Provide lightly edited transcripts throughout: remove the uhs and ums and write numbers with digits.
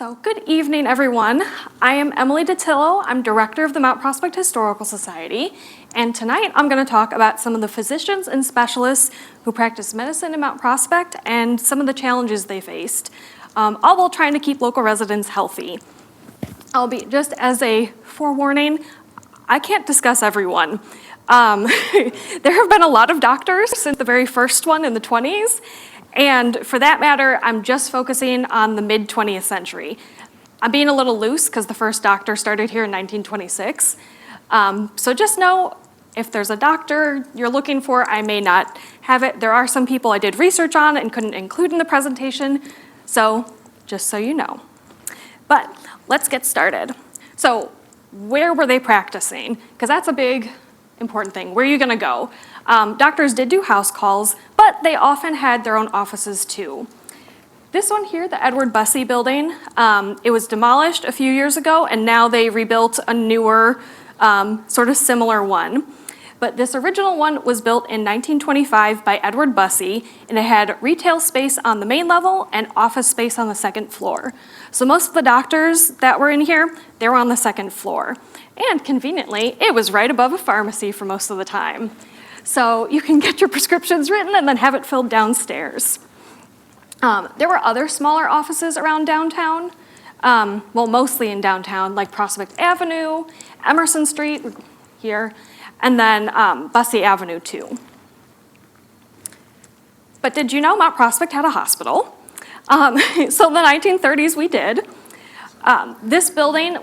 So good evening, everyone. I am Emily Dattilo. I'm director of the Mount Prospect Historical Society, and tonight I'm going to talk about some of the physicians and specialists who practice medicine in Mount Prospect and some of the challenges they faced, all while trying to keep local residents healthy. I'll be, just as a forewarning, I can't discuss everyone. There have been a lot of doctors since the very first one in the 20s, and for that matter, I'm just focusing on the mid-20th century. I'm being a little loose because the first doctor started here in 1926. So just know if there's a doctor you're looking for, I may not have it. There are some people I did research on and couldn't include in the presentation, so just so you know. But let's get started. So where were they practicing? Because that's a big, important thing. Where are you going to go? Doctors did do house calls, but they often had their own offices too. This one here, the Edward Bussey building, it was demolished a few years ago, and now they rebuilt a newer, sort of similar one. But this original one was built in 1925 by Edward Bussey, and it had retail space on the main level and office space on the second floor. So most of the doctors that were in here, they were on the second floor. And conveniently, it was right above a pharmacy for most of the time. So you can get your prescriptions written and then have it filled downstairs. There were other smaller offices around downtown, well, mostly in downtown, like Prospect Avenue, Emerson Street here, and then Bussey Avenue too. But did you know Mount Prospect had a hospital? So in the 1930s we did. This building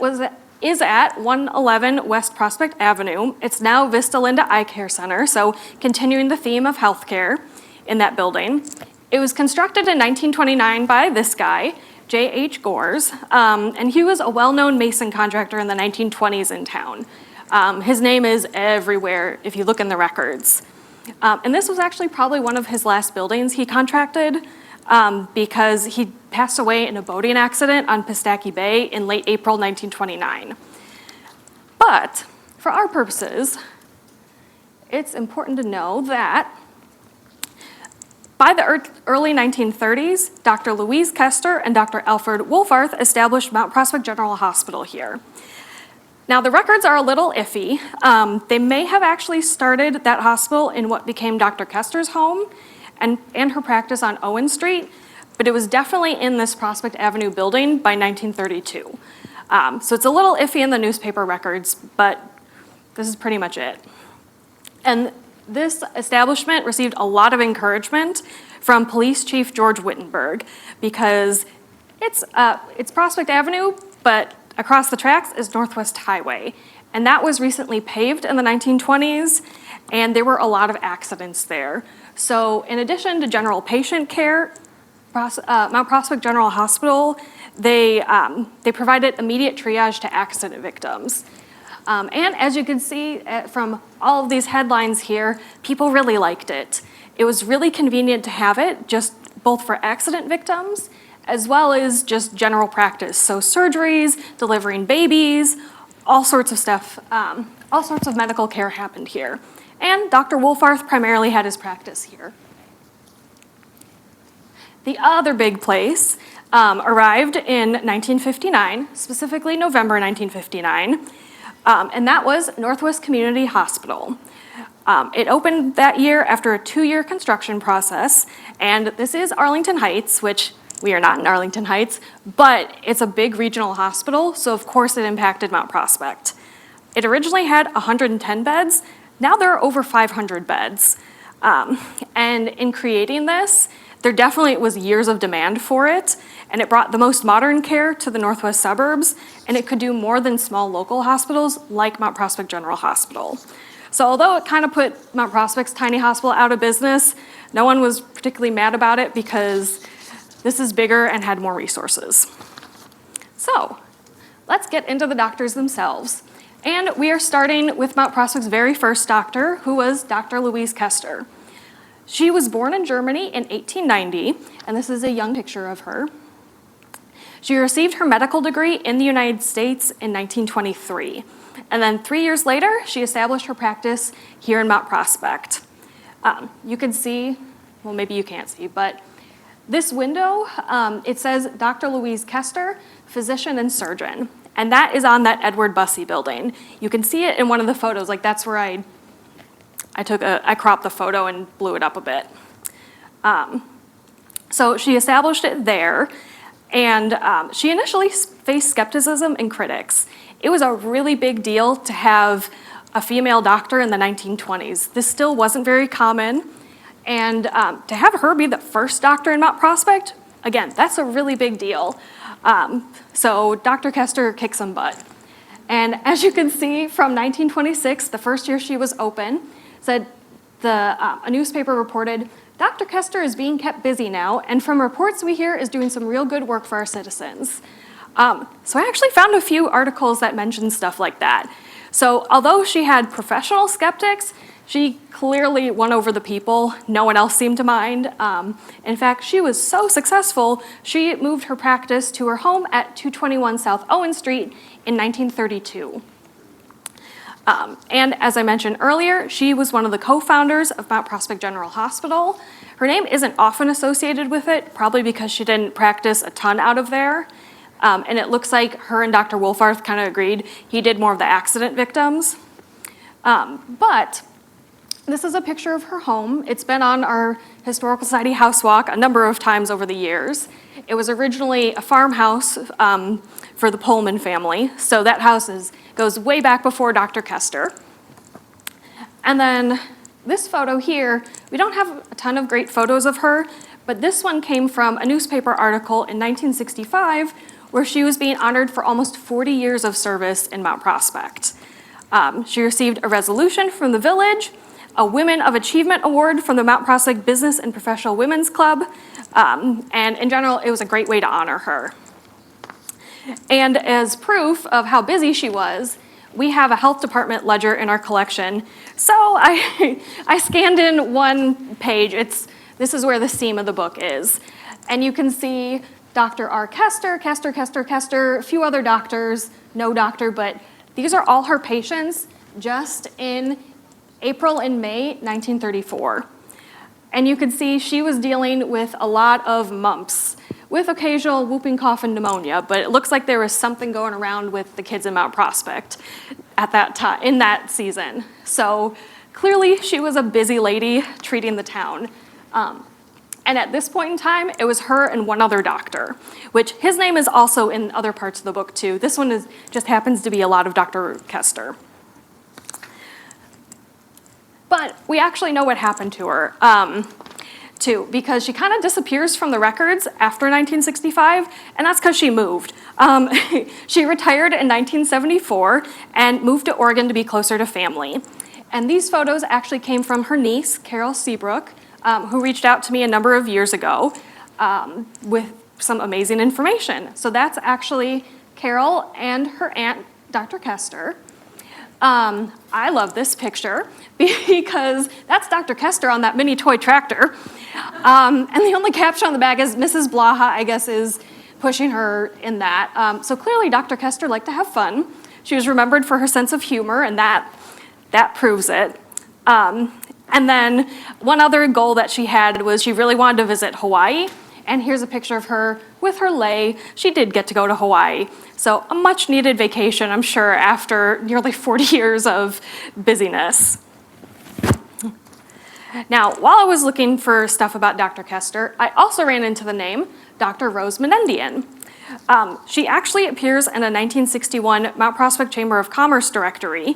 is at 111 West Prospect Avenue. It's now Vista Linda Eye Care Center, so continuing the theme of healthcare in that building. It was constructed in 1929 by this guy, J.H. Gores, and he was a well-known mason contractor in the 1920s in town. His name is everywhere if you look in the records. And this was actually probably one of his last buildings he contracted because he passed away in a boating accident on Pistachey Bay in late April 1929. But for our purposes, it's important to know that by the early 1930s, Dr. Louise Koester and Dr. Alfred Wolfarth established Mount Prospect General Hospital here. Now, the records are a little iffy. They may have actually started that hospital in what became Dr. Koester's home and her practice on Owen Street, but it was definitely in this Prospect Avenue building by 1932. So it's a little iffy in the newspaper records, but this is pretty much it. And this establishment received a lot of encouragement from Police Chief George Wittenberg because it's Prospect Avenue, but across the tracks is Northwest Highway. And that was recently paved in the 1920s, and there were a lot of accidents there. So in addition to general patient care, Mount Prospect General Hospital, they provided immediate triage to accident victims. And as you can see from all of these headlines here, people really liked it. It was really convenient to have it, just both for accident victims as well as just general practice. So surgeries, delivering babies, all sorts of stuff, all sorts of medical care happened here. And Dr. Wolfarth primarily had his practice here. The other big place arrived in 1959, specifically November 1959, and that was Northwest Community Hospital. It opened that year after a 2-year construction process, and this is Arlington Heights, which we are not in Arlington Heights, but it's a big regional hospital, so of course it impacted Mount Prospect. It originally had 110 beds. Now there are over 500 beds. And in creating this, there definitely was years of demand for it, and it brought the most modern care to the northwest suburbs, and it could do more than small local hospitals like Mount Prospect General Hospital. So although it kind of put Mount Prospect's tiny hospital out of business, no one was particularly mad about it because this is bigger and had more resources. So let's get into the doctors themselves. And we are starting with Mount Prospect's very first doctor, who was Dr. Louise Koester. She was born in Germany in 1890, and this is a young picture of her. She received her medical degree in the United States in 1923. And then 3 years later, she established her practice here in Mount Prospect. You can see, well, maybe you can't see, but this window, it says Dr. Louise Koester, physician and surgeon. And that is on that Edward Bussey building. You can see it in one of the photos, like that's where I cropped the photo and blew it up a bit. So she established it there, and she initially faced skepticism and critics. It was a really big deal to have a female doctor in the 1920s. This still wasn't very common, and to have her be the first doctor in Mount Prospect, again, that's a really big deal. So Dr. Koester kicked some butt. And as you can see from 1926, the first year she was open, said a newspaper reported, Dr. Koester is being kept busy now, and from reports we hear is doing some real good work for our citizens. So I actually found a few articles that mentioned stuff like that. So although she had professional skeptics, she clearly won over the people. No one else seemed to mind. In fact, she was so successful, she moved her practice to her home at 221 South Owen Street in 1932. And as I mentioned earlier, she was one of the co-founders of Mount Prospect General Hospital. Her name isn't often associated with it, probably because she didn't practice a ton out of there. And it looks like her and Dr. Wolfarth kind of agreed he did more of the accident victims. But this is a picture of her home. It's been on our Historical Society house walk a number of times over the years. It was originally a farmhouse for the Pullman family, so that house goes way back before Dr. Koester. And then this photo here, we don't have a ton of great photos of her, but this one came from a newspaper article in 1965 where she was being honored for almost 40 years of service in Mount Prospect. She received a resolution from the village, a Women of Achievement Award from the Mount Prospect Business and Professional Women's Club, and in general, it was a great way to honor her. And as proof of how busy she was, we have a health department ledger in our collection. So I scanned in one page. This is where the seam of the book is. And you can see Dr. R. Koester, a few other doctors, no doctor, but these are all her patients just in April and May 1934. And you can see she was dealing with a lot of mumps with occasional whooping cough and pneumonia, but it looks like there was something going around with the kids in Mount Prospect at that time, in that season. So clearly she was a busy lady treating the town. And at this point in time, it was her and one other doctor, which his name is also in other parts of the book too. This one just happens to be a lot of Dr. Koester. But we actually know what happened to her, too, because she kind of disappears from the records after 1965, and that's because she moved. She retired in 1974 and moved to Oregon to be closer to family. And these photos actually came from her niece, Carol Seabrook, who reached out to me a number of years ago with some amazing information. So that's actually Carol and her aunt, Dr. Koester. I love this picture because that's Dr. Koester on that mini toy tractor. And the only caption on the back is Mrs. Blaha, I guess, is pushing her in that. So clearly Dr. Koester liked to have fun. She was remembered for her sense of humor, and that proves it. And then one other goal that she had was she really wanted to visit Hawaii. And here's a picture of her with her lei. She did get to go to Hawaii. So a much needed vacation, I'm sure, after nearly 40 years of busyness. Now, while I was looking for stuff about Dr. Koester, I also ran into the name Dr. Rose Menendian. She actually appears in a 1961 Mount Prospect Chamber of Commerce directory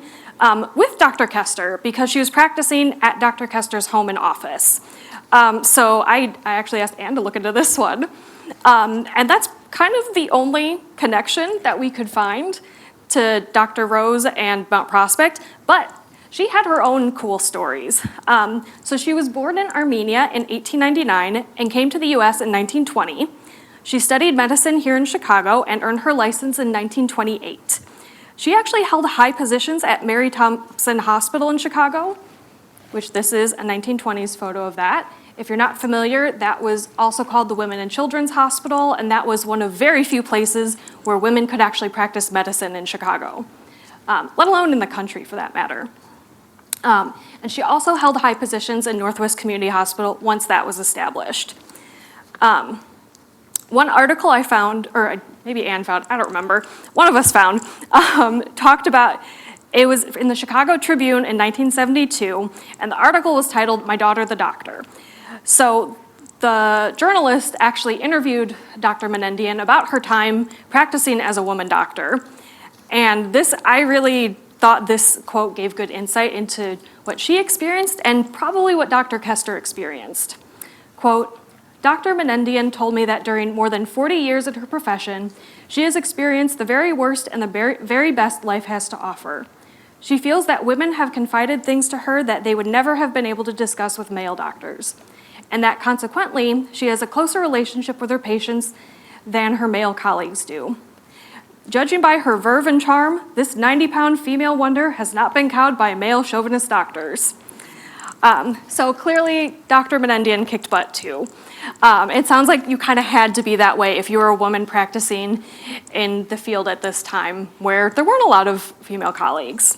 with Dr. Koester because she was practicing at Dr. Koester's home and office. So I actually asked Anne to look into this one. And that's kind of the only connection that we could find to Dr. Rose and Mount Prospect, but she had her own cool stories. So she was born in Armenia in 1899 and came to the US in 1920. She studied medicine here in Chicago and earned her license in 1928. She actually held high positions at Mary Thompson Hospital in Chicago, which this is a 1920s photo of that. If you're not familiar, that was also called the Women and Children's Hospital, and that was one of very few places where women could actually practice medicine in Chicago, let alone in the country for that matter. And she also held high positions in Northwest Community Hospital once that was established. One article I found, or maybe Ann found, I don't remember, one of us found, talked about, it was in the Chicago Tribune in 1972, and the article was titled, "My Daughter the Doctor." So the journalist actually interviewed Dr. Menendian about her time practicing as a woman doctor. And I really thought this quote gave good insight into what she experienced and probably what Dr. Koester experienced. Quote, "Dr. Menendian told me that during more than 40 years in her profession, she has experienced the very worst and the very best life has to offer. She feels that women have confided things to her that they would never have been able to discuss with male doctors, and that consequently, she has a closer relationship with her patients than her male colleagues do. Judging by her verve and charm, this 90-pound female wonder has not been cowed by male chauvinist doctors." So clearly, Dr. Menendian kicked butt too. It sounds like you kind of had to be that way if you were a woman practicing in the field at this time where there weren't a lot of female colleagues.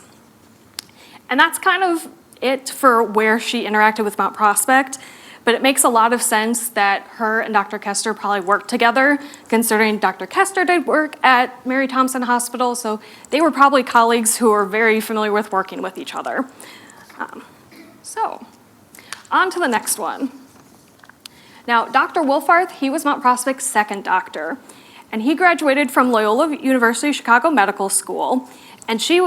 And that's kind of it for where she interacted with Mount Prospect, but it makes a lot of sense that her and Dr. Koester probably worked together, considering Dr. Koester did work at Mary Thompson Hospital, so they were probably colleagues who were very familiar with working with each other. So, on to the next one. Now, Dr. Wolfarth, he was Mount Prospect's second doctor, and he graduated from Loyola University Chicago Medical School, and he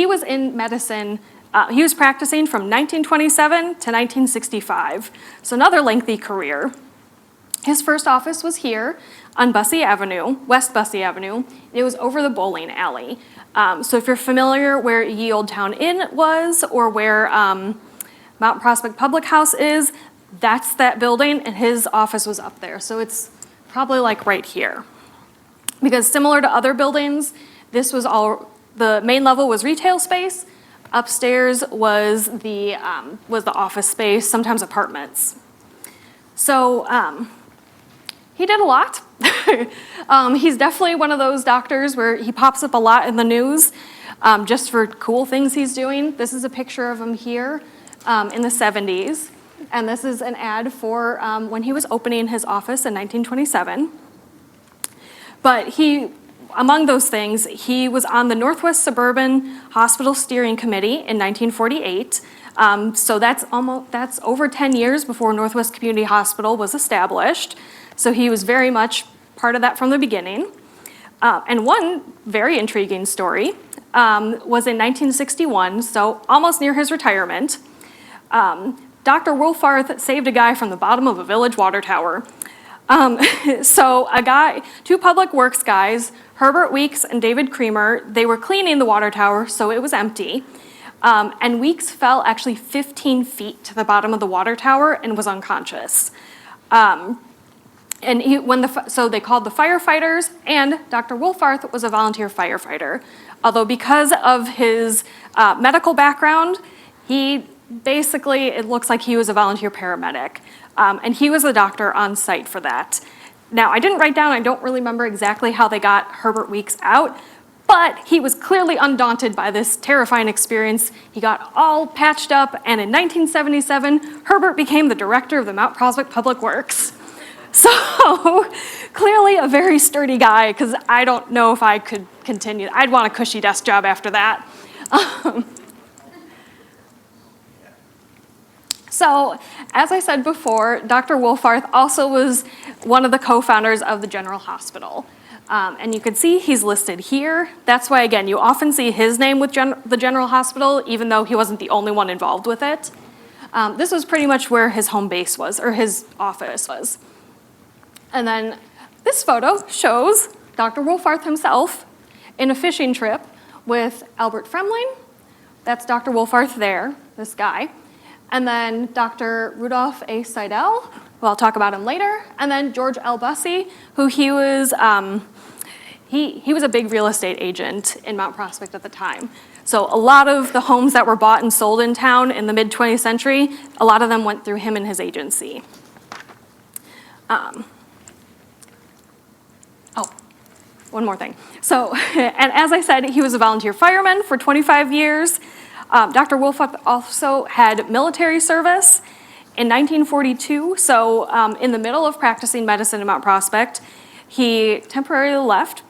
was in medicine. He was practicing from 1927 to 1965, so another lengthy career. His first office was here on Bussey Avenue, West Bussey Avenue. It was over the bowling alley. So if you're familiar where Ye Old Town Inn was, or where Mount Prospect Public House is, that's that building, and his office was up there. So it's probably like right here. Because similar to other buildings, this was all, the main level was retail space. Upstairs was the office space, sometimes apartments. So he did a lot. He's definitely one of those doctors where he pops up a lot in the news just for cool things he's doing. This is a picture of him here in the 70s. And this is an ad for when he was opening his office in 1927. But among those things, he was on the Northwest Suburban Hospital Steering Committee in 1948. So that's over 10 years before Northwest Community Hospital was established. So he was very much part of that from the beginning. And one very intriguing story was in 1961, so almost near his retirement. Dr. Wolfarth saved a guy from the bottom of a village water tower. So two public works guys, Herbert Weeks and David Creamer, they were cleaning the water tower, so it was empty. And Weeks fell actually 15 feet to the bottom of the water tower and was unconscious. So they called the firefighters, and Dr. Wolfarth was a volunteer firefighter. Although because of his medical background, it looks like he was a volunteer paramedic. And he was the doctor on site for that. Now, I didn't write down, I don't really remember exactly how they got Herbert Weeks out, but he was clearly undaunted by this terrifying experience. He got all patched up, and in 1977, Herbert became the director of the Mount Prospect Public Works. So, clearly a very sturdy guy, because I don't know if I could continue. I'd want a cushy desk job after that. So, as I said before, Dr. Wolfarth also was one of the co-founders of the General Hospital. And you can see he's listed here. That's why, again, you often see his name with the General Hospital, even though he wasn't the only one involved with it. This was pretty much where his home base was, or his office was. And then this photo shows Dr. Wolfarth himself in a fishing trip with Albert Fremling. That's Dr. Wolfarth there, this guy. And then Dr. Rudolph A. Seidel, who I'll talk about him later, and then George L. Bussey, who he was a big real estate agent in Mount Prospect at the time. So a lot of the homes that were bought and sold in town in the mid-20th century, a lot of them went through him and his agency. One more thing. So, and as I said, he was a volunteer fireman for 25 years. Dr. Wolfarth also had military service in 1942, so in the middle of practicing medicine in Mount Prospect, he temporarily left,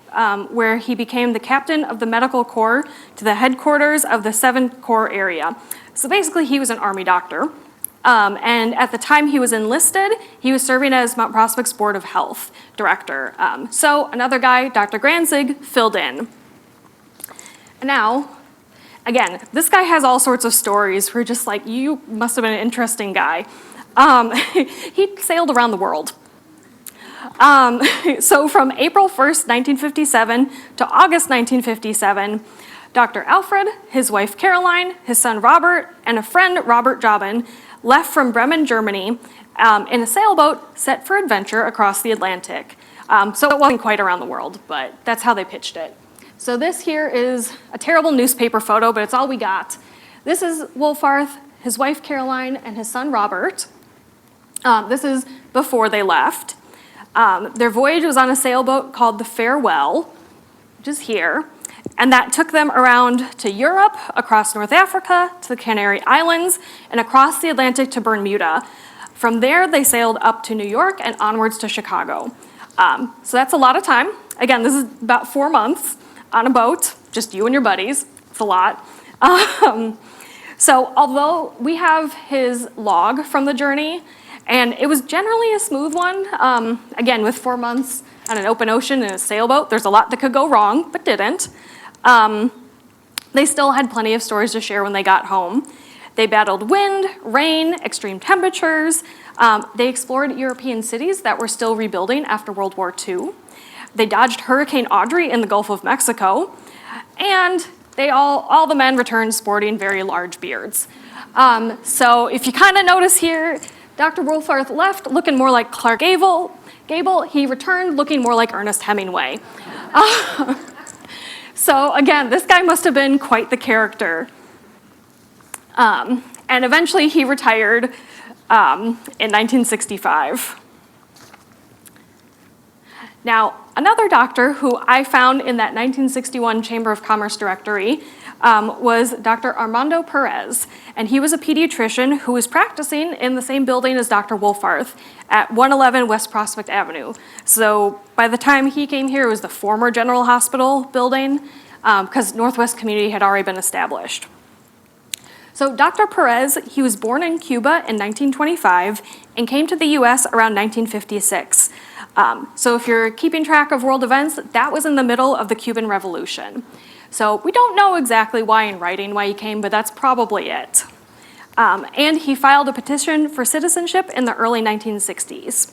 where he became the captain of the medical corps to the headquarters of the 7th Corps area. So basically, he was an Army doctor. And at the time he was enlisted, he was serving as Mount Prospect's Board of Health director. So another guy, Dr. Granzig, filled in. And now, again, this guy has all sorts of stories. We're just like, you must have been an interesting guy. He sailed around the world. So from April 1st, 1957 to August 1957, Dr. Alfred, his wife Caroline, his son Robert, and a friend, Robert Jobin, left from Bremen, Germany, in a sailboat set for adventure across the Atlantic. So it wasn't quite around the world, but that's how they pitched it. So this here is a terrible newspaper photo, but it's all we got. This is Wolfarth, his wife Caroline, and his son Robert. This is before they left. Their voyage was on a sailboat called the Farewell, which is here. And that took them around to Europe, across North Africa, to the Canary Islands, and across the Atlantic to Bermuda. From there, they sailed up to New York and onwards to Chicago. So that's a lot of time. Again, this is about 4 months on a boat, just you and your buddies. It's a lot. So although we have his log from the journey, and it was generally a smooth one, again, with 4 months on an open ocean in a sailboat, there's a lot that could go wrong, but didn't. They still had plenty of stories to share when they got home. They battled wind, rain, extreme temperatures. They explored European cities that were still rebuilding after World War II. They dodged Hurricane Audrey in the Gulf of Mexico. And they all the men returned sporting very large beards. So if you kind of notice here, Dr. Wolfarth left looking more like Clark Gable. He returned looking more like Ernest Hemingway. So again, this guy must have been quite the character. And eventually he retired in 1965. Now, another doctor who I found in that 1961 Chamber of Commerce directory was Dr. Armando Perez, and he was a pediatrician who was practicing in the same building as Dr. Wolfarth at 111 West Prospect Avenue. So by the time he came here, it was the former General Hospital building, because Northwest Community had already been established. So Dr. Perez, he was born in Cuba in 1925 and came to the US around 1956. So if you're keeping track of world events, that was in the middle of the Cuban Revolution. So we don't know exactly why in writing why he came, but that's probably it. And he filed a petition for citizenship in the early 1960s.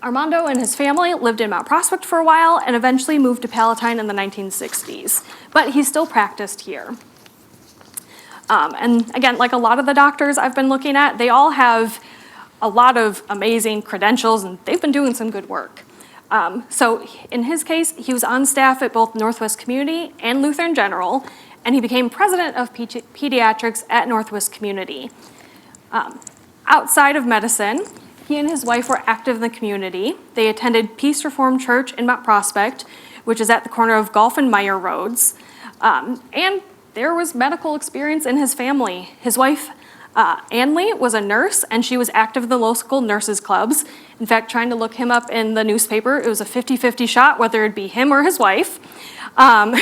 Armando and his family lived in Mount Prospect for a while and eventually moved to Palatine in the 1960s, but he still practiced here. And again, like a lot of the doctors I've been looking at, they all have a lot of amazing credentials and they've been doing some good work. So in his case, he was on staff at both Northwest Community and Lutheran General, and he became president of pediatrics at Northwest Community. Outside of medicine, he and his wife were active in the community. They attended Peace Reformed Church in Mount Prospect, which is at the corner of Gulf and Meyer Roads. And there was medical experience in his family. His wife, Anley, was a nurse, and she was active in the local nurses' clubs. In fact, trying to look him up in the newspaper, it was a 50-50 shot whether it'd be him or his wife. And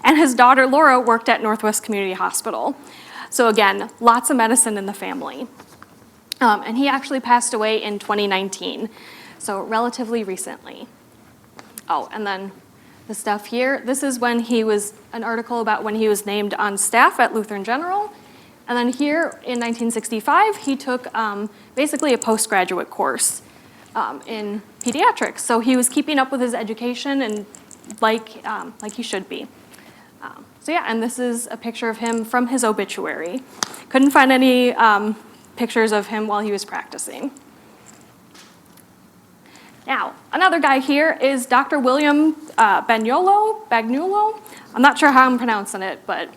his daughter, Laura, worked at Northwest Community Hospital. So again, lots of medicine in the family. And he actually passed away in 2019, so relatively recently. Oh, and then the stuff here, this is when he was, an article about when he was named on staff at Lutheran General. And then here in 1965, he took basically a postgraduate course in pediatrics. So he was keeping up with his education and like he should be. So yeah, and this is a picture of him from his obituary. Couldn't find any pictures of him while he was practicing. Now, another guy here is Dr. William Bagnuolo. I'm not sure how I'm pronouncing it, but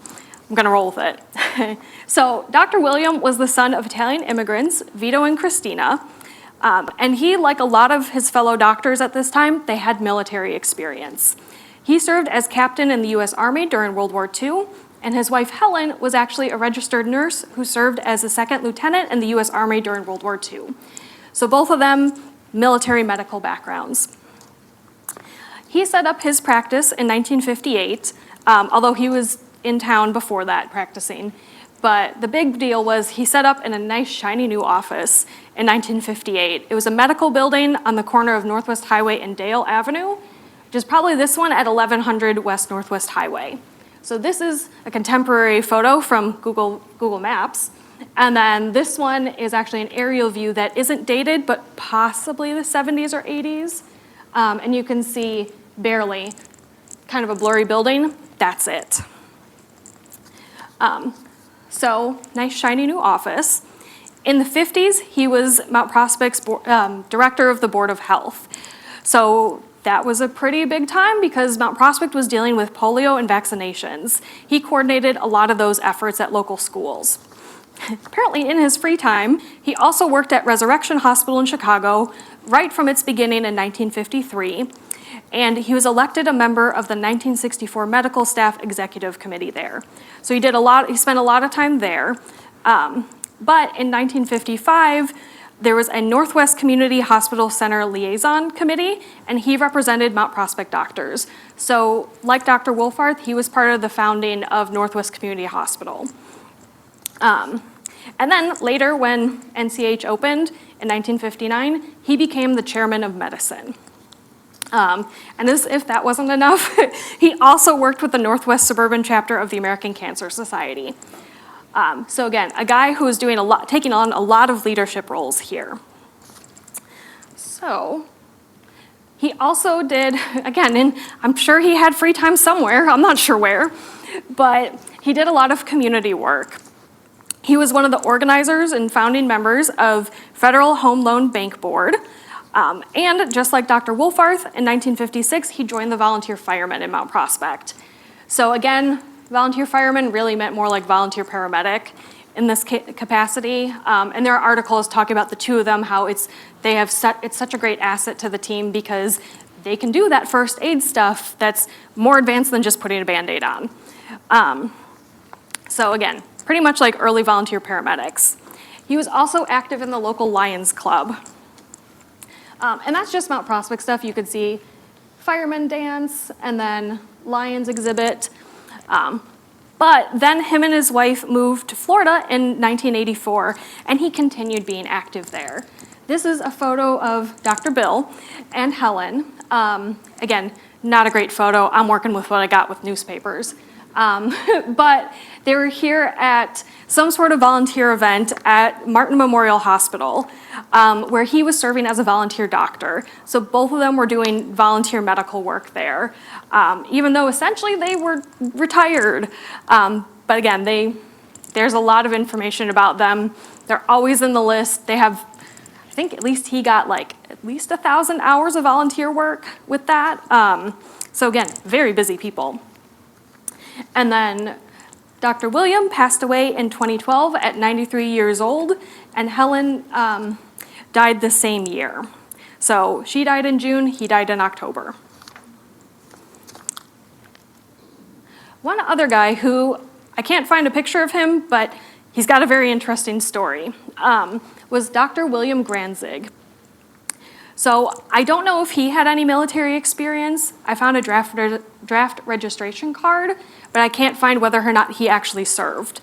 I'm gonna roll with it. So Dr. William was the son of Italian immigrants, Vito and Christina, and he, like a lot of his fellow doctors at this time, they had military experience. He served as captain in the US Army during World War II, and his wife Helen was actually a registered nurse who served as a second lieutenant in the US Army during World War II. So both of them military medical backgrounds. He set up his practice in 1958, although he was in town before that practicing. But the big deal was he set up in a nice, shiny new office in 1958. It was a medical building on the corner of Northwest Highway and Dale Avenue, which is probably this one at 1100 West Northwest Highway. So this is a contemporary photo from Google Maps. And then this one is actually an aerial view that isn't dated, but possibly the 70s or 80s. And you can see barely, kind of a blurry building. That's it. So nice, shiny new office. In the 50s, he was Mount Prospect's director of the Board of Health. So that was a pretty big time because Mount Prospect was dealing with polio and vaccinations. He coordinated a lot of those efforts at local schools. Apparently, in his free time, he also worked at Resurrection Hospital in Chicago right from its beginning in 1953, and he was elected a member of the 1964 Medical Staff Executive Committee there. So he spent a lot of time there. But in 1955, there was a Northwest Community Hospital Center Liaison Committee, and he represented Mount Prospect doctors. So like Dr. Wolfarth, he was part of the founding of Northwest Community Hospital. And then later, when NCH opened in 1959, he became the chairman of medicine. And as if that wasn't enough, he also worked with the Northwest Suburban chapter of the American Cancer Society. So again, a guy who is taking on a lot of leadership roles here. So he also did, again, and I'm sure he had free time somewhere, I'm not sure where, but he did a lot of community work. He was one of the organizers and founding members of Federal Home Loan Bank Board. And just like Dr. Wolfarth, in 1956, he joined the volunteer firemen in Mount Prospect. So again, volunteer fireman really meant more like volunteer paramedic in this capacity. And there are articles talking about the two of them, how it's such a great asset to the team because they can do that first aid stuff that's more advanced than just putting a Band-Aid on. So again, pretty much like early volunteer paramedics. He was also active in the local Lions Club. And that's just Mount Prospect stuff. You could see firemen dance and then Lions exhibit. But then him and his wife moved to Florida in 1984, and he continued being active there. This is a photo of Dr. Bill and Helen. Again, not a great photo. I'm working with what I got with newspapers. But they were here at some sort of volunteer event at Martin Memorial Hospital, where he was serving as a volunteer doctor. So both of them were doing volunteer medical work there, even though essentially they were retired. But again, there's a lot of information about them. They're always in the list. They have, I think at least he got at least 1,000 hours of volunteer work with that. So again, very busy people. And then Dr. William passed away in 2012 at 93 years old, and Helen died the same year. So she died in June, he died in October. One other guy who, I can't find a picture of him, but he's got a very interesting story, was Dr. William Granzig. So I don't know if he had any military experience. I found a draft registration card, but I can't find whether or not he actually served.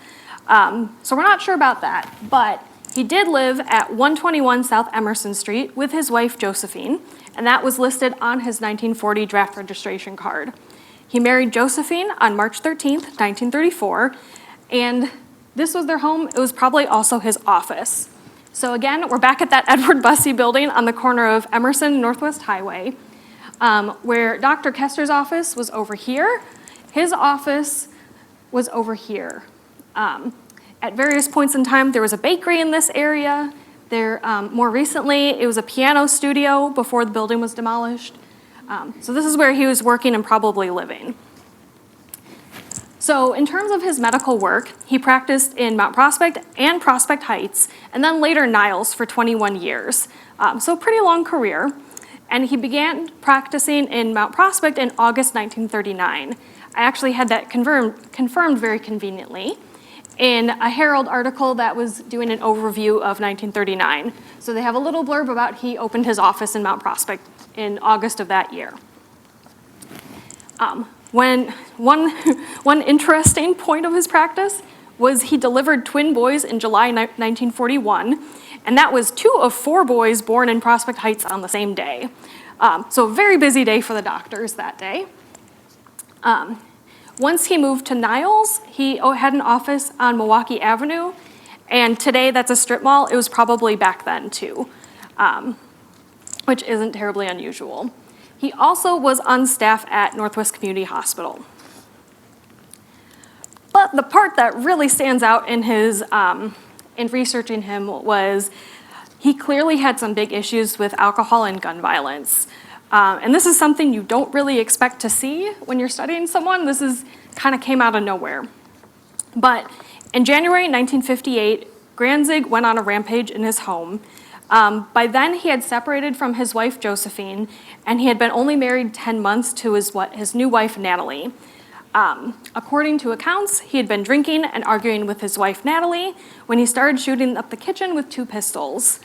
So we're not sure about that, but he did live at 121 South Emerson Street with his wife Josephine, and that was listed on his 1940 draft registration card. He married Josephine on March 13th, 1934, and this was their home. It was probably also his office. So again, we're back at that Edward Bussey building on the corner of Emerson and Northwest Highway, where Dr. Koester's office was over here. His office was over here. At various points in time, there was a bakery in this area. More recently, it was a piano studio before the building was demolished. So this is where he was working and probably living. So in terms of his medical work, he practiced in Mount Prospect and Prospect Heights, and then later Niles for 21 years. So a pretty long career. And he began practicing in Mount Prospect in August 1939. I actually had that confirmed very conveniently. in a Herald article that was doing an overview of 1939. So they have a little blurb about he opened his office in Mount Prospect in August of that year. When one interesting point of his practice was he delivered twin boys in July 1941, and that was 2 of 4 boys born in Prospect Heights on the same day. So a very busy day for the doctors that day. Once he moved to Niles, he had an office on Milwaukee Avenue, and today that's a strip mall. It was probably back then too, which isn't terribly unusual. He also was on staff at Northwest Community Hospital. But the part that really stands out in his, in researching him was he clearly had some big issues with alcohol and gun violence. And this is something you don't really expect to see when you're studying someone. This is kind of came out of nowhere. But in January 1958, Granzig went on a rampage in his home. By then, he had separated from his wife, Josephine, and he had been only married 10 months to his new wife, Natalie. According to accounts, he had been drinking and arguing with his wife, Natalie, when he started shooting up the kitchen with 2 pistols.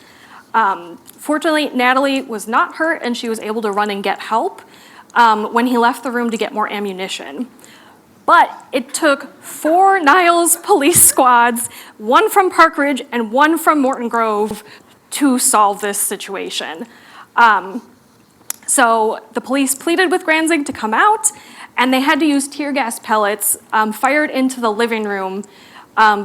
Fortunately, Natalie was not hurt, and she was able to run and get help when he left the room to get more ammunition. But it took 4 Niles police squads, 1 from Park Ridge and 1 from Morton Grove, to solve this situation. So the police pleaded with Granzig to come out, and they had to use tear gas pellets fired into the living room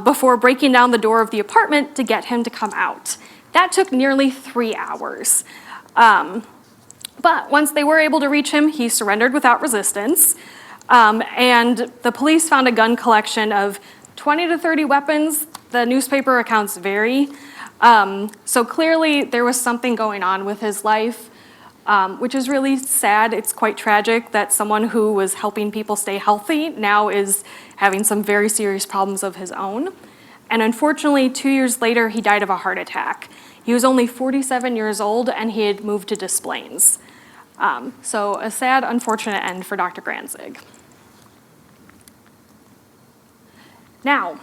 before breaking down the door of the apartment to get him to come out. That took nearly 3 hours. But once they were able to reach him, he surrendered without resistance. And the police found a gun collection of 20 to 30 weapons. The newspaper accounts vary. So clearly there was something going on with his life, which is really sad. It's quite tragic that someone who was helping people stay healthy now is having some very serious problems of his own. And unfortunately, 2 years later, he died of a heart attack. He was only 47 years old, and he had moved to Des Plaines. So a sad, unfortunate end for Dr. Granzig. Now,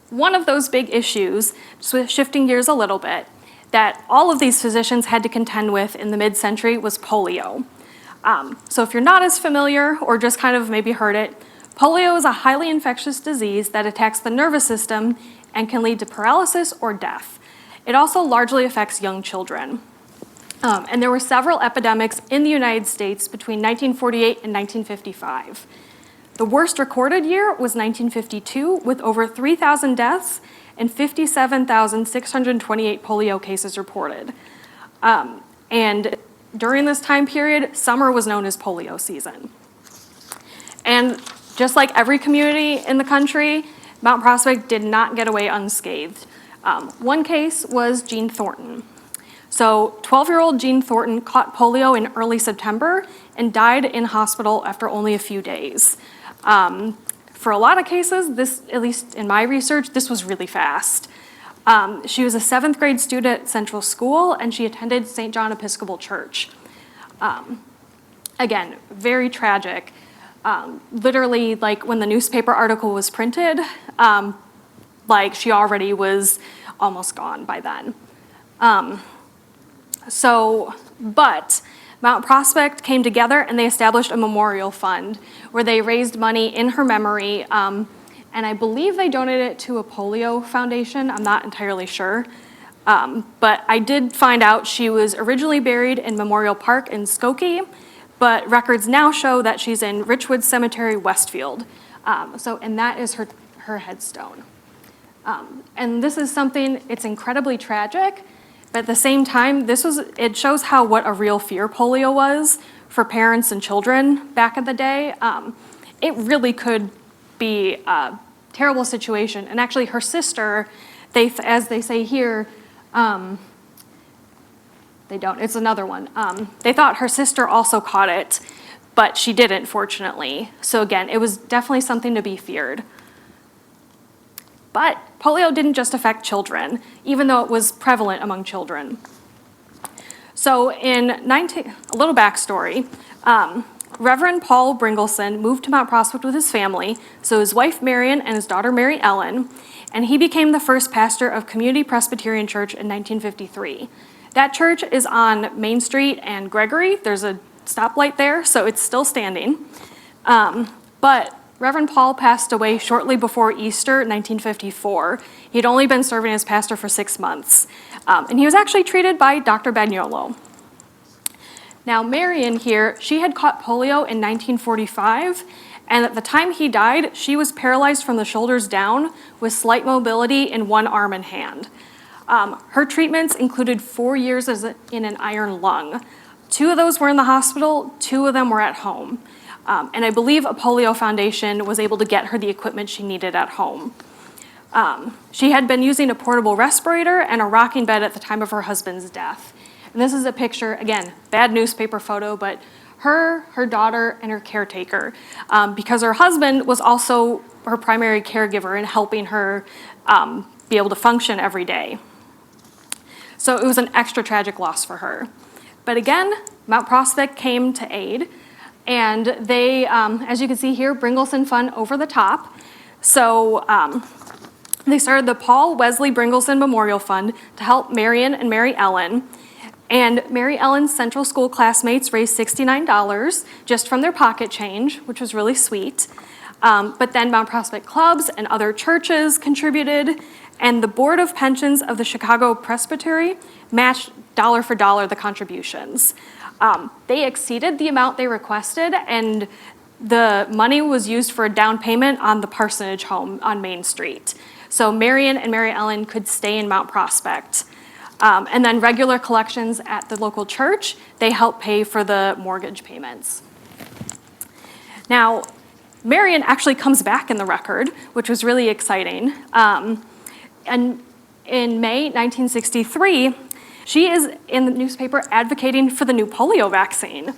one of those big issues, shifting gears a little bit, that all of these physicians had to contend with in the mid-century was polio. So if you're not as familiar or just kind of maybe heard it, polio is a highly infectious disease that attacks the nervous system and can lead to paralysis or death. It also largely affects young children. And there were several epidemics in the United States between 1948 and 1955. The worst recorded year was 1952, with over 3,000 deaths and 57,628 polio cases reported. And during this time period, summer was known as polio season. And just like every community in the country, Mount Prospect did not get away unscathed. One case was Jean Thornton. So 12-year-old Jean Thornton caught polio in early September and died in hospital after only a few days. For a lot of cases, this, at least in my research, this was really fast. She was a 7th grade student at Central School, and she attended St. John Episcopal Church. Again, very tragic. Literally, like when the newspaper article was printed, like she already was almost gone by then. But Mount Prospect came together and they established a memorial fund where they raised money in her memory, and I believe they donated it to a polio foundation. I'm not entirely sure. But I did find out she was originally buried in Memorial Park in Skokie, but records now show that she's in Richwood Cemetery, Westfield. And that is her headstone. And this is something, it's incredibly tragic, but at the same time, it shows what a real fear polio was for parents and children back in the day. It really could be a terrible situation. And actually her sister, as they say here, they don't, it's another one. They thought her sister also caught it, but she didn't, fortunately. So again, it was definitely something to be feared. But polio didn't just affect children, even though it was prevalent among children. So a little backstory. Reverend Paul Bringleson moved to Mount Prospect with his family, so his wife Marion and his daughter Mary Ellen, and he became the first pastor of Community Presbyterian Church in 1953. That church is on Main Street and Gregory. There's a stoplight there, so it's still standing. But Reverend Paul passed away shortly before Easter 1954. He'd only been serving as pastor for 6 months. And he was actually treated by Dr. Bagnolo. Now, Marion here, she had caught polio in 1945, and at the time he died, she was paralyzed from the shoulders down with slight mobility in one arm and hand. Her treatments included 4 years in an iron lung. 2 of those were in the hospital, 2 of them were at home. And I believe a polio foundation was able to get her the equipment she needed at home. She had been using a portable respirator and a rocking bed at the time of her husband's death. And this is a picture, again, bad newspaper photo, but her daughter, and her caretaker, because her husband was also her primary caregiver in helping her be able to function every day. So it was an extra tragic loss for her. But again, Mount Prospect came to aid, and they, as you can see here, Bringleson Fund over the top. So they started the Paul Wesley Bringleson Memorial Fund to help Marion and Mary Ellen. And Mary Ellen's Central School classmates raised $69 just from their pocket change, which was really sweet. But then Mount Prospect clubs and other churches contributed, and the Board of Pensions of the Chicago Presbytery matched dollar for dollar the contributions. They exceeded the amount they requested, and the money was used for a down payment on the parsonage home on Main Street. So Marion and Mary Ellen could stay in Mount Prospect. And then regular collections at the local church, they helped pay for the mortgage payments. Now, Marion actually comes back in the record, which was really exciting. And in May 1963, she is in the newspaper advocating for the new polio vaccine.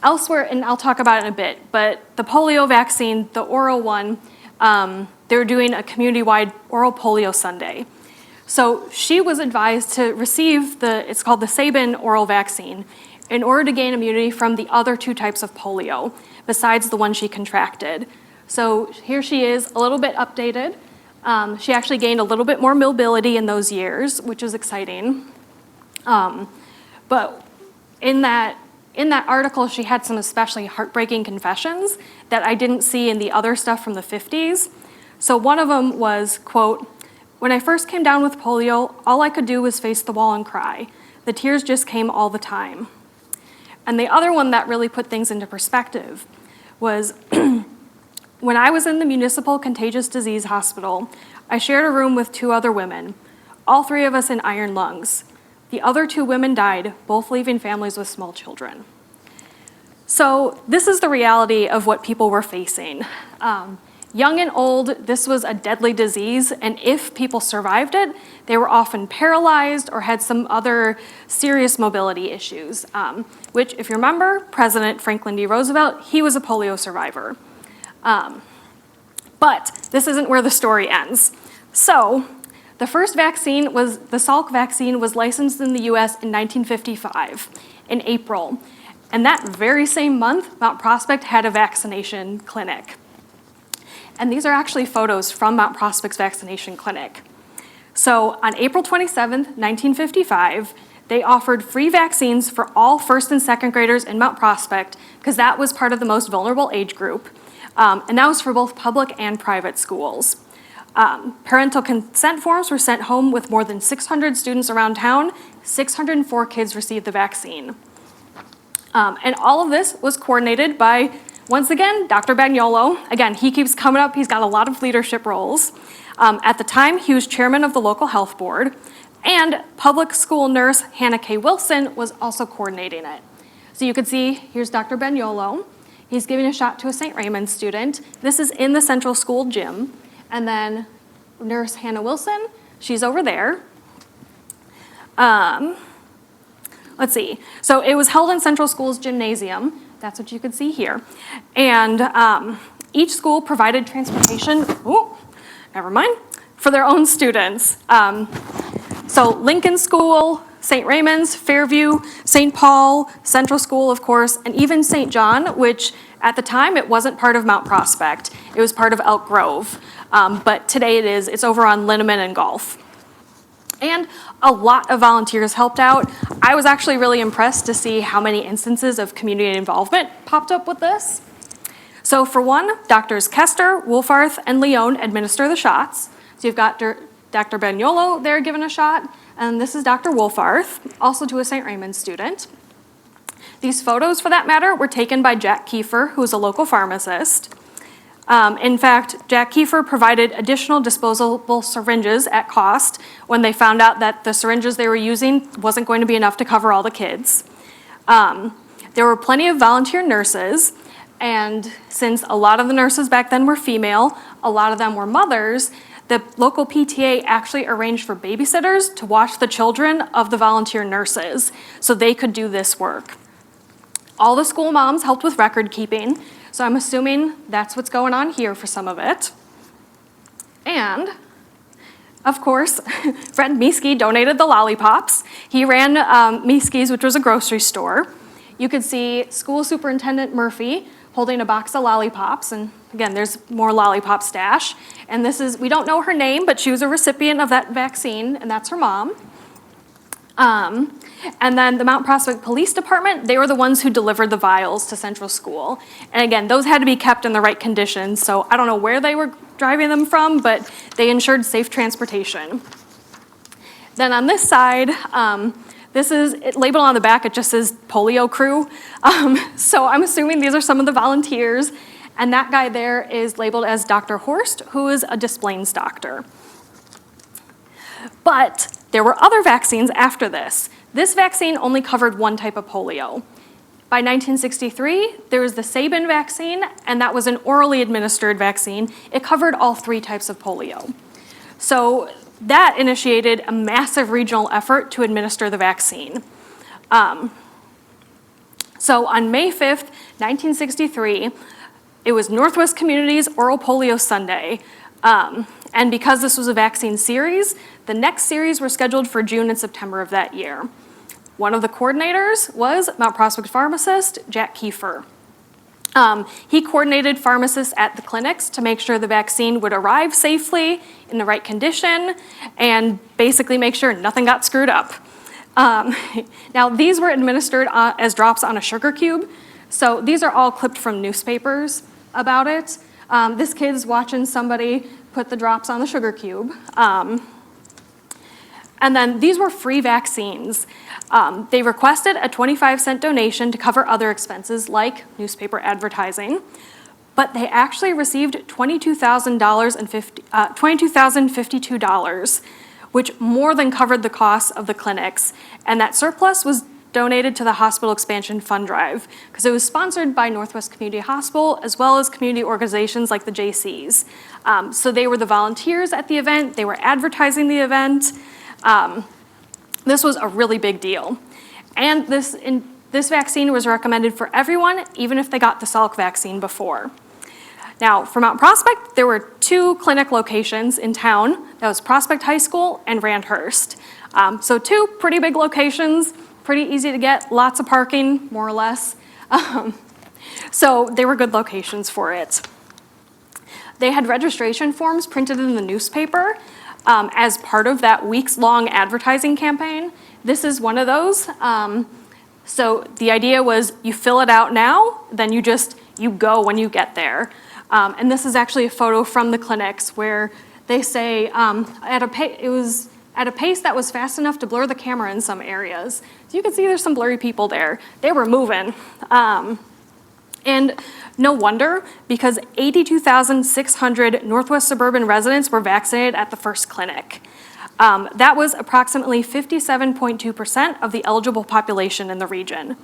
Elsewhere, and I'll talk about it in a bit, but the polio vaccine, the oral one, they're doing a community-wide oral polio Sunday. So she was advised to receive it's called the Sabin oral vaccine, in order to gain immunity from the other 2 types of polio, besides the one she contracted. So here she is, a little bit updated. She actually gained a little bit more mobility in those years, which is exciting. But in that article, she had some especially heartbreaking confessions that I didn't see in the other stuff from the 50s. So one of them was, quote, "When I first came down with polio, all I could do was face the wall and cry. The tears just came all the time." And the other one that really put things into perspective was, "When I was in the Municipal Contagious Disease Hospital, I shared a room with 2 other women, all 3 of us in iron lungs. The other 2 women died, both leaving families with small children." So this is the reality of what people were facing. Young and old, this was a deadly disease, and if people survived it, they were often paralyzed or had some other serious mobility issues, which, if you remember, President Franklin D. Roosevelt, he was a polio survivor. But this isn't where the story ends. So the first vaccine the Salk vaccine was licensed in the US in 1955, in April. And that very same month, Mount Prospect had a vaccination clinic. And these are actually photos from Mount Prospect's vaccination clinic. So on April 27th, 1955, they offered free vaccines for all 1st and 2nd graders in Mount Prospect, because that was part of the most vulnerable age group. And that was for both public and private schools. Parental consent forms were sent home with more than 600 students around town. 604 kids received the vaccine. And all of this was coordinated by, once again, Dr. Bagnolo. Again, he keeps coming up. He's got a lot of leadership roles. At the time, he was chairman of the local health board, and public school nurse Hannah K. Wilson was also coordinating it. So you can see, here's Dr. Bagnolo. He's giving a shot to a St. Raymond student. This is in the Central School gym. And then nurse Hannah Wilson, she's over there. Let's see. So it was held in Central School's gymnasium. That's what you can see here. And each school provided transportation, for their own students. So Lincoln School, St. Raymond's, Fairview, St. Paul, Central School, of course, and even St. John, which at the time it wasn't part of Mount Prospect. It was part of Elk Grove, but today it is. It's over on Linneman and Gulf. And a lot of volunteers helped out. I was actually really impressed to see how many instances of community involvement popped up with this. So for one, Doctors Koester, Wolfarth, and Leone administer the shots. So you've got Dr. Bagnolo there giving a shot, and this is Dr. Wolfarth, also to a St. Raymond student. These photos, for that matter, were taken by Jack Kiefer, who is a local pharmacist. In fact, Jack Kiefer provided additional disposable syringes at cost when they found out that the syringes they were using wasn't going to be enough to cover all the kids. There were plenty of volunteer nurses, and since a lot of the nurses back then were female, a lot of them were mothers, the local PTA actually arranged for babysitters to watch the children of the volunteer nurses so they could do this work. All the school moms helped with record keeping, so I'm assuming that's what's going on here for some of it. And, of course, Fred Mieske donated the lollipops. He ran Mieske's, which was a grocery store. You could see School Superintendent Murphy holding a box of lollipops, and again, there's more lollipop stash. And this is, we don't know her name, but she was a recipient of that vaccine, and that's her mom. And then the Mount Prospect Police Department, they were the ones who delivered the vials to Central School. And again, those had to be kept in the right conditions, so I don't know where they were driving them from, but they ensured safe transportation. Then on this side, this is labeled on the back, it just says polio crew. So I'm assuming these are some of the volunteers, and that guy there is labeled as Dr. Horst, who is a Displains doctor. But there were other vaccines after this. This vaccine only covered one type of polio. By 1963, there was the Sabin vaccine, and that was an orally administered vaccine. It covered all three types of polio. So that initiated a massive regional effort to administer the vaccine. So on May 5th, 1963, it was Northwest Community's Oral Polio Sunday. And because this was a vaccine series, the next series were scheduled for June and September of that year. One of the coordinators was Mount Prospect pharmacist Jack Kiefer. He coordinated pharmacists at the clinics to make sure the vaccine would arrive safely in the right condition and basically make sure nothing got screwed up. Now, these were administered as drops on a sugar cube. So these are all clipped from newspapers about it. This kid's watching somebody put the drops on the sugar cube. And then these were free vaccines. They requested a 25-cent donation to cover other expenses like newspaper advertising, but they actually received $22,052, which more than covered the costs of the clinics, and that surplus was donated to the Hospital Expansion Fund Drive because it was sponsored by Northwest Community Hospital as well as community organizations like the JCs. So they were the volunteers at the event, they were advertising the event. This was a really big deal. And this vaccine was recommended for everyone, even if they got the Salk vaccine before. Now, for Mount Prospect, there were two clinic locations in town. That was Prospect High School and Randhurst. So two pretty big locations, pretty easy to get, lots of parking, more or less. So they were good locations for it. They had registration forms printed in the newspaper as part of that weeks-long advertising campaign. This is one of those. So the idea was you fill it out now, then you go when you get there. And this is actually a photo from the clinics where they say it was at a pace that was fast enough to blur the camera in some areas. So you can see there's some blurry people there. They were moving. And no wonder, because 82,600 Northwest suburban residents were vaccinated at the first clinic. That was approximately 57.2% of the eligible population in the region.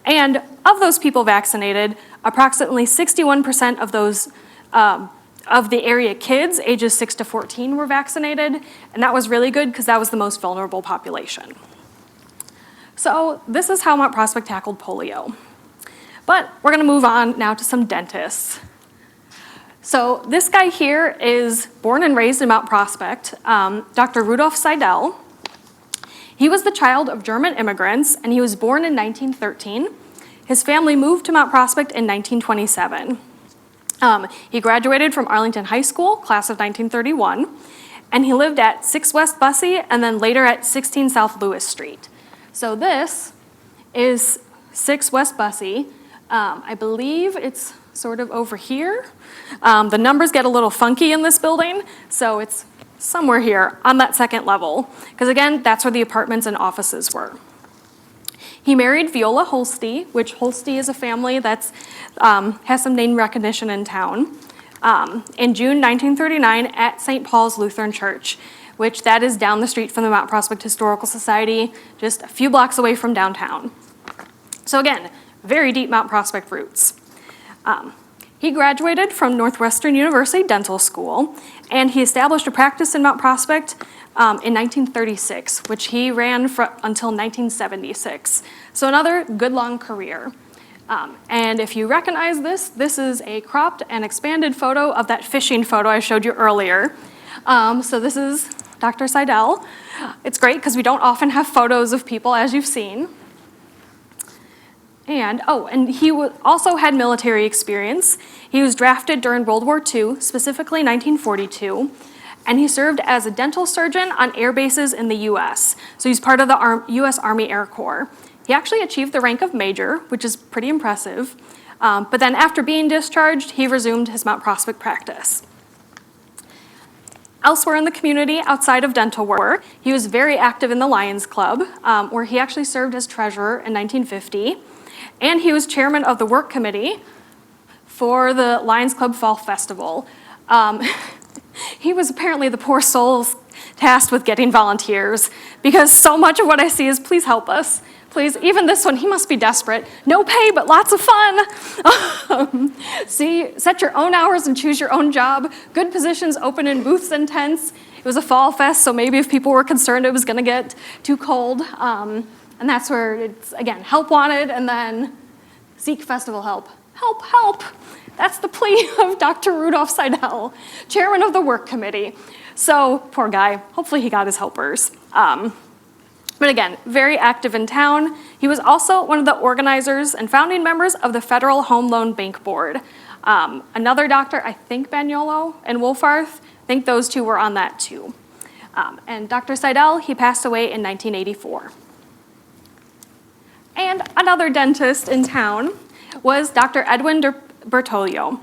And of those people vaccinated, approximately 61% of those of the area kids ages 6 to 14 were vaccinated, and that was really good because that was the most vulnerable population. So this is how Mount Prospect tackled polio. But we're gonna move on now to some dentists. So this guy here is born and raised in Mount Prospect, Dr. Rudolph Seidel. He was the child of German immigrants, and he was born in 1913. His family moved to Mount Prospect in 1927. He graduated from Arlington High School, class of 1931, and he lived at 6 West Bussey and then later at 16 South Lewis Street. So this is 6 West Bussey. I believe it's sort of over here. The numbers get a little funky in this building, so it's somewhere here on that second level, because again, that's where the apartments and offices were. He married Viola Holste, which Holste is a family that has some name recognition in town, in June 1939 at St. Paul's Lutheran Church, which that is down the street from the Mount Prospect Historical Society, just a few blocks away from downtown. So again, very deep Mount Prospect roots. He graduated from Northwestern University Dental School, and he established a practice in Mount Prospect in 1936, which he ran until 1976. So another good long career. And if you recognize this, this is a cropped and expanded photo of that fishing photo I showed you earlier. So this is Dr. Seidel. It's great because we don't often have photos of people, as you've seen. And he also had military experience. He was drafted during World War II, specifically 1942, and he served as a dental surgeon on air bases in the US. So he's part of the US Army Air Corps. He actually achieved the rank of major, which is pretty impressive. But then after being discharged, he resumed his Mount Prospect practice. Elsewhere in the community, outside of dental work, he was very active in the Lions Club, where he actually served as treasurer in 1950. And he was chairman of the work committee for the Lions Club Fall Festival. He was apparently the poor souls tasked with getting volunteers, because so much of what I see is, please help us. Please, even this one, he must be desperate. No pay, but lots of fun. See, set your own hours and choose your own job. Good positions open in booths and tents. It was a fall fest, so maybe if people were concerned it was gonna get too cold, and that's where it's, again, help wanted, and then seek festival help. Help, help. That's the plea of Dr. Rudolph Seidel, chairman of the work committee. So, poor guy. Hopefully he got his helpers. But again, very active in town. He was also one of the organizers and founding members of the Federal Home Loan Bank Board. Another doctor, I think Baniolo and Wolfarth, I think those two were on that too. And Dr. Seidel, he passed away in 1984. And another dentist in town was Dr. Edwin Bertoglio.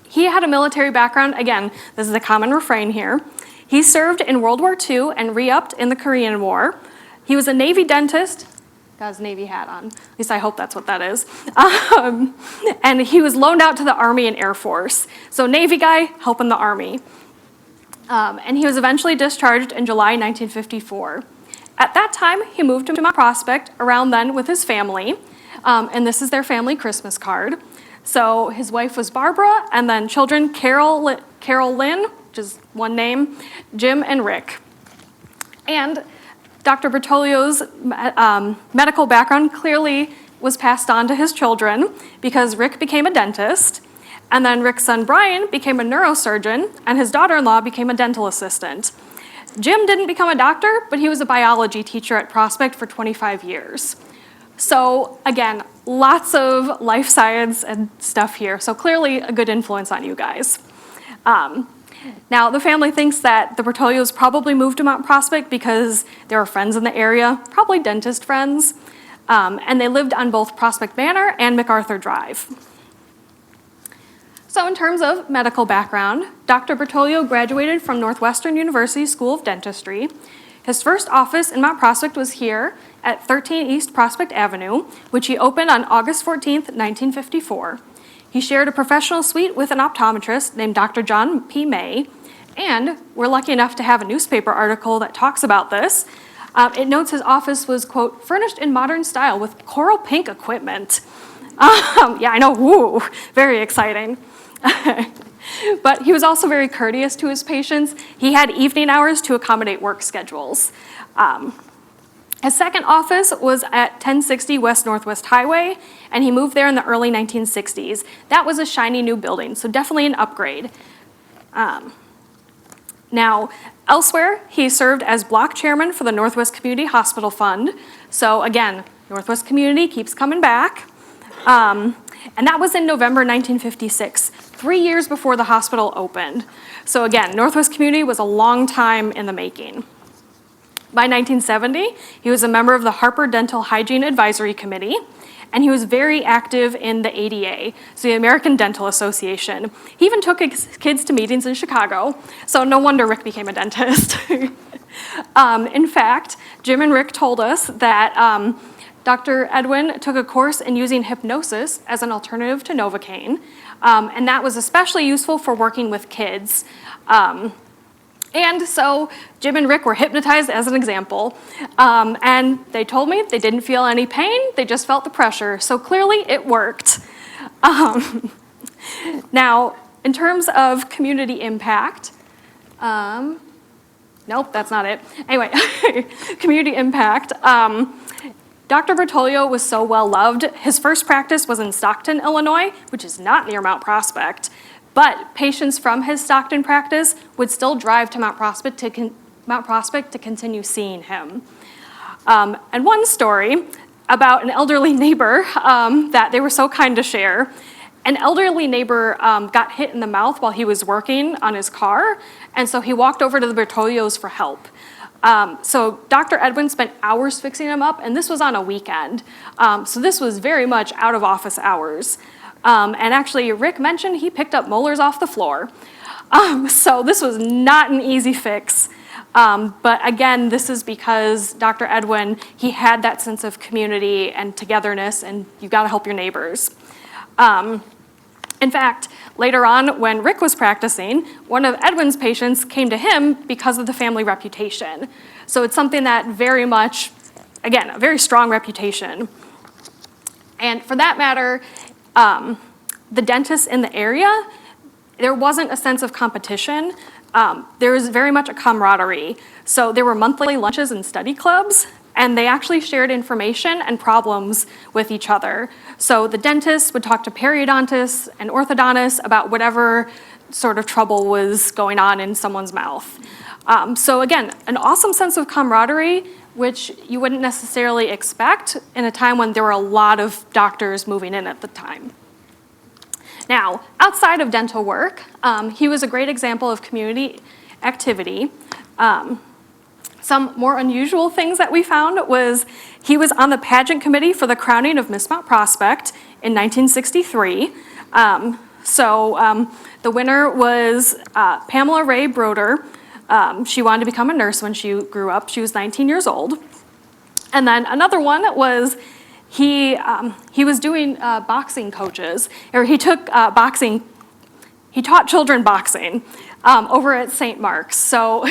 He had a military background. Again, this is a common refrain here. He served in World War II and re-upped in the Korean War. He was a Navy dentist, got his Navy hat on, at least I hope that's what that is. And he was loaned out to the Army and Air Force. So Navy guy helping the Army. And he was eventually discharged in July 1954. At that time, he moved to Mount Prospect around then with his family, and this is their family Christmas card. So his wife was Barbara, and then children Carol Lynn, which is one name, Jim and Rick. And Dr. Bertoglio's medical background clearly was passed on to his children, because Rick became a dentist, and then Rick's son Brian became a neurosurgeon, and his daughter-in-law became a dental assistant. Jim didn't become a doctor, but he was a biology teacher at Prospect for 25 years. So again, lots of life science and stuff here, so clearly a good influence on you guys. Now, the family thinks that the Bertoglios probably moved to Mount Prospect because there were friends in the area, probably dentist friends, and they lived on both Prospect Manor and MacArthur Drive. So in terms of medical background, Dr. Bertoglio graduated from Northwestern University School of Dentistry. His first office in Mount Prospect was here at 13 East Prospect Avenue, which he opened on August 14th, 1954. He shared a professional suite with an optometrist named Dr. John P. May, and we're lucky enough to have a newspaper article that talks about this. It notes his office was, quote, furnished in modern style with coral pink equipment. Yeah, I know, woo, very exciting. But he was also very courteous to his patients. He had evening hours to accommodate work schedules. His second office was at 1060 West Northwest Highway, and he moved there in the early 1960s. That was a shiny new building, so definitely an upgrade. Now, elsewhere, he served as block chairman for the Northwest Community Hospital Fund. So again, Northwest Community keeps coming back. And that was in November 1956, 3 years before the hospital opened. So again, Northwest Community was a long time in the making. By 1970, he was a member of the Harper Dental Hygiene Advisory Committee, and he was very active in the ADA, so the American Dental Association. He even took his kids to meetings in Chicago, so no wonder Rick became a dentist. In fact, Jim and Rick told us that Dr. Edwin took a course in using hypnosis as an alternative to Novocaine, and that was especially useful for working with kids. And so Jim and Rick were hypnotized as an example, and they told me they didn't feel any pain, they just felt the pressure, so clearly it worked. Now, in terms of community impact, nope, that's not it. Anyway, community impact. Dr. Bertoglio was so well loved. His first practice was in Stockton, Illinois, which is not near Mount Prospect. But patients from his Stockton practice would still drive to Mount Prospect to continue seeing him. And one story about an elderly neighbor that they were so kind to share. An elderly neighbor got hit in the mouth while he was working on his car, and so he walked over to the Bertoglios for help. So Dr. Edwin spent hours fixing him up, and this was on a weekend. So this was very much out of office hours. And actually, Rick mentioned he picked up molars off the floor. So this was not an easy fix. But again, this is because Dr. Edwin, he had that sense of community and togetherness, and you've got to help your neighbors. In fact, later on, when Rick was practicing, one of Edwin's patients came to him because of the family reputation. So it's something that very much, again, a very strong reputation. And for that matter, the dentists in the area, there wasn't a sense of competition. There was very much a camaraderie. So there were monthly lunches and study clubs, and they actually shared information and problems with each other. So the dentists would talk to periodontists and orthodontists about whatever sort of trouble was going on in someone's mouth. So again, an awesome sense of camaraderie, which you wouldn't necessarily expect in a time when there were a lot of doctors moving in at the time. Now, outside of dental work, he was a great example of community activity. Some more unusual things that we found was he was on the pageant committee for the crowning of Miss Mount Prospect in 1963. The winner was Pamela Ray Broder. She wanted to become a nurse when she grew up. She was 19 years old. And then another one was he was doing boxing coaches, or he took boxing, he taught children boxing over at St. Mark's. So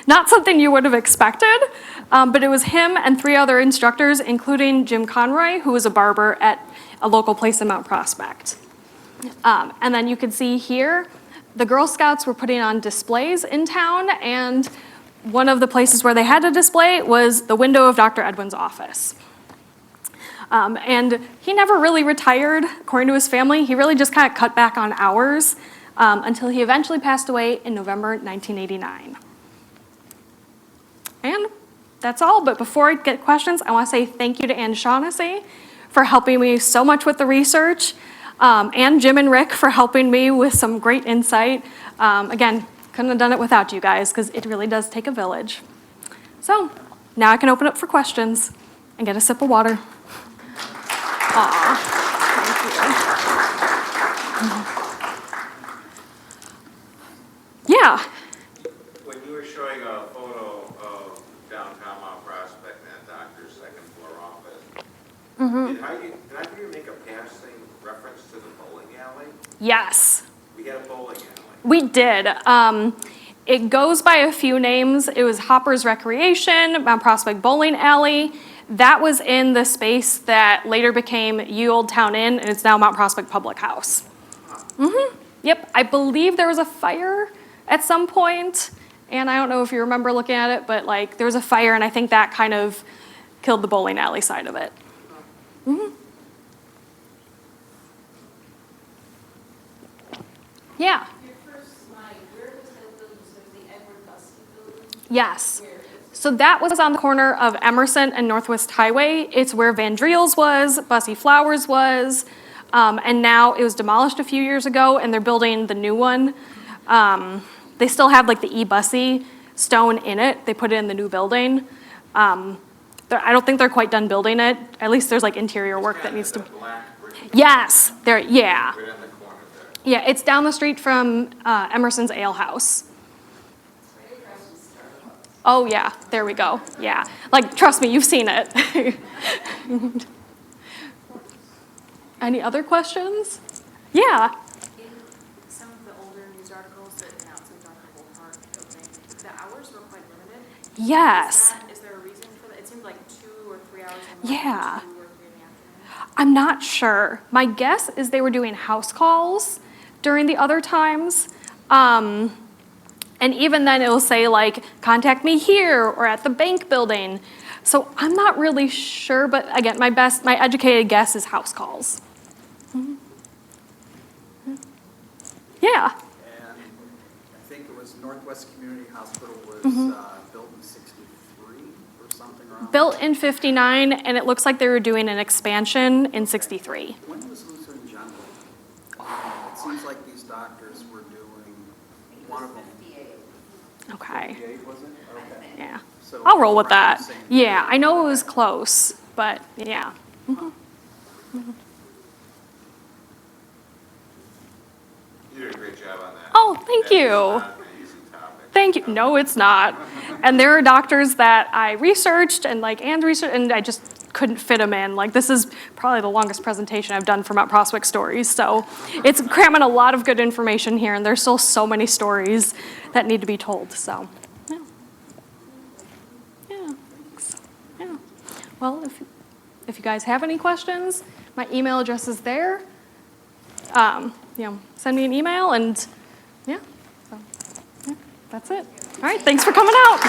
not something you would have expected, but it was him and 3 other instructors, including Jim Conroy, who was a barber at a local place in Mount Prospect. And then you can see here, the Girl Scouts were putting on displays in town, and one of the places where they had a display was the window of Dr. Edwin's office. And he never really retired, according to his family. He really just kind of cut back on hours until he eventually passed away in November 1989. And that's all, but before I get questions, I want to say thank you to Ann Shaughnessy for helping me so much with the research, and Jim and Rick for helping me with some great insight. Again, couldn't have done it without you guys, because it really does take a village. So now I can open up for questions and get a sip of water. Aw, thank you. Yeah. When you were showing a photo of downtown Mount Prospect and that doctor's second floor office, did I make a passing reference to the bowling alley? Yes. We had a bowling alley. We did. It goes by a few names. It was Hopper's Recreation, Mount Prospect Bowling Alley. That was in the space that later became Ye Old Town Inn, and it's now Mount Prospect Public House. Yep, I believe there was a fire at some point, and I don't know if you remember looking at it, but like there was a fire, and I think that kind of killed the bowling alley side of it. Yeah. Your first slide, where was that building? So the Edward Yes. So that was on the corner of Emerson and Northwest Highway. It's where Van Driel's was, Bussy Flowers was, and now it was demolished a few years ago, and they're building the new one. They still have like the E-Bussy stone in it. They put it in the new building. I don't think they're quite done building it. At least there's like interior work that needs to. Black brick Yes, there. Yeah, right in the corner there. yeah. It's down the street from Emerson's Ale House. Oh yeah, there we go. Yeah, like trust me, you've seen it. Any other questions? Yeah. In some of the older news articles that announced the Dr. Park opening, the hours were quite limited. Yes. Is there a reason for that? It seemed like 2 or 3 hours in the morning, Yeah. 2 or 3 in the afternoon. I'm not sure. My guess is they were doing house calls during the other times. And even then it'll say like, contact me here or at the bank building. So I'm not really sure, but again, my educated guess is house calls. Mhm. Yeah. And I think it was Northwest Community Hospital was built in 63 or something around. Built in 59, and it looks like they were doing an expansion in 63. When was Lutheran General? It seems like these doctors were doing one of them. Okay. 58, was it? Okay. Yeah. So I'll roll with around that. the same- Yeah, I know it was close, but yeah. You did a great job on that. Oh, thank That is you. not an easy topic. Thank you. No, it's not. And there are doctors that I researched and researched, and I just couldn't fit them in. Like, this is probably the longest presentation I've done for Mount Prospect Stories. So it's cramming a lot of good information here, and there's still so many stories that need to be told. So, yeah. Yeah. Thanks. Yeah. Well, if you guys have any questions, my email address is there. Send me an email, and yeah. So, yeah, that's it. All right. Thanks for coming out.